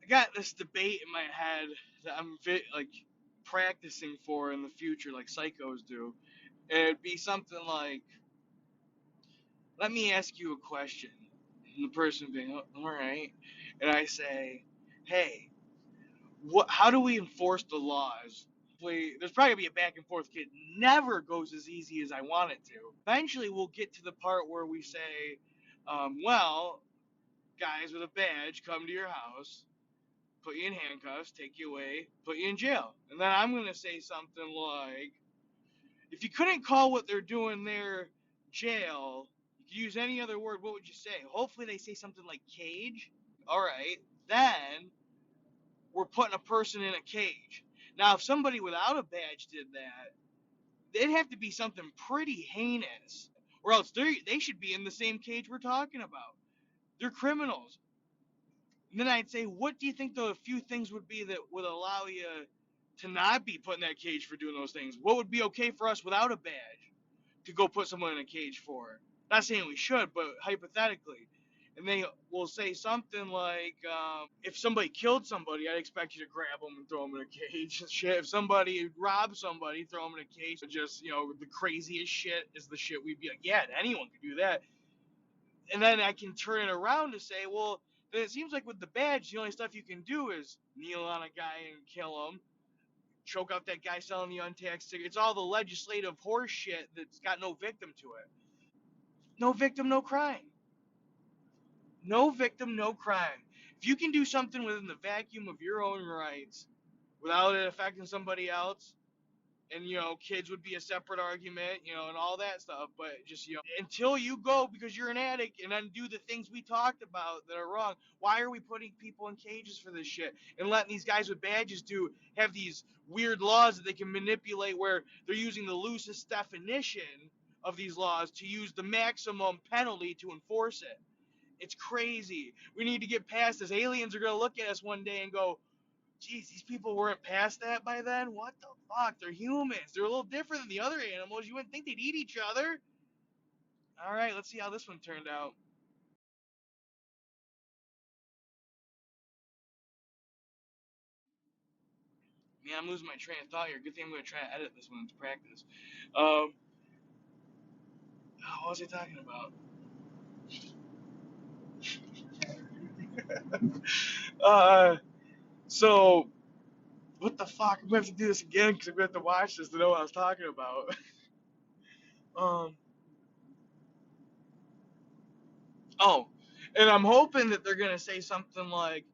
got this debate in my head that I'm like practicing for in the future, like psychos do. And it'd be something like, "Let me ask you a question," and the person being, "Oh, all right," and I say, "Hey, what? How do we enforce the laws?" There's probably gonna be a back and forth. It never goes as easy as I want it to. Eventually, we'll get to the part where we say, "Well, guys with a badge come to your house, put you in handcuffs, take you away, put you in jail." And then I'm going to say something like, if you couldn't call what they're doing there jail, you could use any other word, what would you say? Hopefully they say something like cage. All right. Then we're putting a person in a cage. Now, if somebody without a badge did that, it'd have to be something pretty heinous, or else they should be in the same cage we're talking about. They're criminals. And then I'd say, what do you think the few things would be that would allow you to not be put in that cage for doing those things? What would be okay for us without a badge to go put someone in a cage for? Not saying we should, but hypothetically. And they will say something like, if somebody killed somebody, I'd expect you to grab them and throw them in a cage. Shit, if somebody robbed somebody, throw them in a cage. Just, the craziest shit is the shit we'd be like, yeah, anyone could do that. And then I can turn it around to say, well, then it seems like with the badge, the only stuff you can do is kneel on a guy and kill him, choke out that guy selling the untaxed cigarettes. It's all the legislative horse shit that's got no victim to it. No victim, no crime. No victim, no crime. If you can do something within the vacuum of your own rights without it affecting somebody else, and kids would be a separate argument, and all that stuff, but just until you go because you're an addict and then do the things we talked about that are wrong. Why are we putting people in cages for this shit and letting these guys with badges have these weird laws that they can manipulate, where they're using the loosest definition of these laws to use the maximum penalty to enforce it? It's crazy. We need to get past this. Aliens are going to look at us one day and go, geez, these people weren't past that by then? What the fuck? They're humans. They're a little different than the other animals. You wouldn't think they'd eat each other. All right, let's see how this one turned out. Man, I'm losing my train of thought here. Good thing I'm going to try to edit this one to practice. Um, what was I talking about? Uh, so, what the fuck? I'm going to have to do this again because I'm going to have to watch this to know what I was talking about. um, oh, and I'm hoping that they're going to say something like,